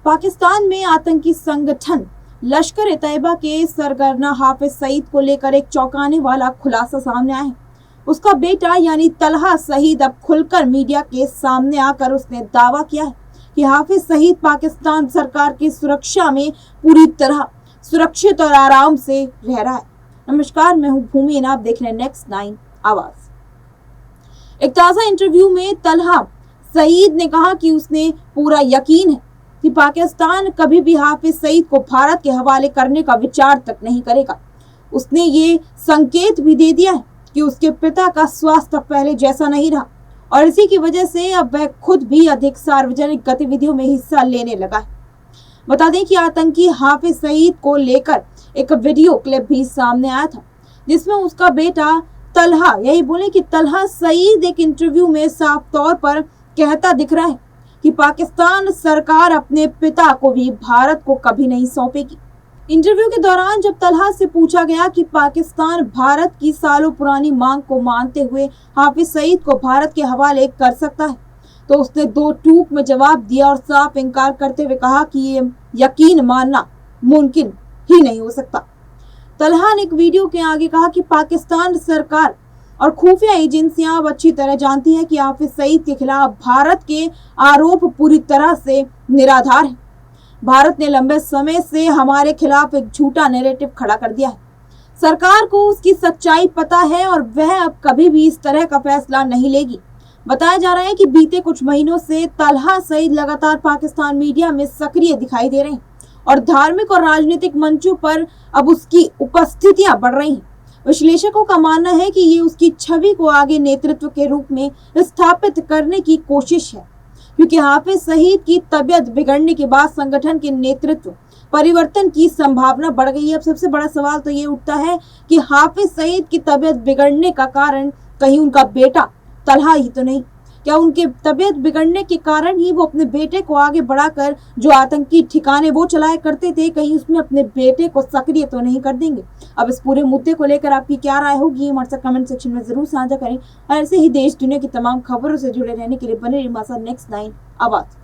पाकिस्तान में आतंकी संगठन लश्कर-ए-तैयबा के सरगना हाफिज सईद को लेकर एक चौंकाने वाला खुलासा सामने आया है। उसका बेटा यानी तलहा सईद अब खुलकर मीडिया के सामने आकर उसने दावा किया है कि हाफिज सईद पाकिस्तान सरकार की सुरक्षा में पूरी तरह सुरक्षित और आराम से रह रहा है। नमस्कार, मैं हूं भूमि और आप देख रहे हैं नेक्स्ट 9 आवाज। एक ताजा इंटरव्यू में तलहा सईद ने कहा कि उसने पूरा यकीन है कि पाकिस्तान कभी भी हाफिज सईद को भारत के हवाले करने का विचार तक नहीं करेगा। उसने ये संकेत भी दे दिया है कि उसके पिता का स्वास्थ्य पहले जैसा नहीं रहा और इसी की वजह से अब वह खुद भी अधिक सार्वजनिक गतिविधियों में हिस्सा लेने लगा है। बता दें कि आतंकी हाफिज सईद को लेकर एक वीडियो क्लिप भी सामने आया था, जिसमें उसका बेटा तलहा, यही बोले कि तलहा सईद एक इंटरव्यू में साफ तौर पर कहता दिख रहा है कि पाकिस्तान सरकार अपने पिता को भी भारत को कभी नहीं सौंपेगी। इंटरव्यू के दौरान जब तलहा से पूछा गया कि पाकिस्तान भारत की सालों पुरानी मांग को मानते हुए हाफिज सईद को भारत के हवाले कर सकता है, तो उसने दो टूक में जवाब दिया और साफ इनकार करते हुए कहा कि ये यकीन मानना मुमकिन ही नहीं हो सकता। तलहा ने एक वीडियो के आगे कहा कि पाकिस्तान सरकार और खुफिया एजेंसियां अब अच्छी तरह जानती हैं कि हाफिज सईद के खिलाफ भारत के आरोप पूरी तरह से निराधार है। भारत ने लंबे समय से हमारे खिलाफ एक झूठा नैरेटिव खड़ा कर दिया है। सरकार को उसकी सच्चाई पता है और वह अब कभी भी इस तरह का फैसला नहीं लेगी। बताया जा रहा है कि बीते कुछ महीनों से तलहा सईद लगातार पाकिस्तान मीडिया में सक्रिय दिखाई दे रहे हैं और धार्मिक और राजनीतिक मंचों पर अब उसकी उपस्थितियां बढ़ रही हैं। विश्लेषकों का मानना है कि ये उसकी छवि को आगे नेतृत्व के रूप में स्थापित करने की कोशिश है, क्योंकि हाफिज सईद की तबीयत बिगड़ने के बाद संगठन के नेतृत्व परिवर्तन की संभावना बढ़ गई है। अब सबसे बड़ा सवाल तो ये उठता है कि हाफिज सईद की तबीयत बिगड़ने का कारण कहीं उनका बेटा तलहा ही तो नहीं? क्या उनके तबीयत बिगड़ने के कारण ही वो अपने बेटे को आगे बढ़ाकर जो आतंकी ठिकाने वो चलाया करते थे, कहीं उसमें अपने बेटे को सक्रिय तो नहीं कर देंगे? अब इस पूरे मुद्दे को लेकर आपकी क्या राय होगी, हमारे साथ कमेंट सेक्शन में जरूर साझा करें और ऐसे ही देश दुनिया की तमाम खबरों से जुड़े रहने के लिए बने रहिए हमारे साथ नेक्स्ट 9 आवाज पर।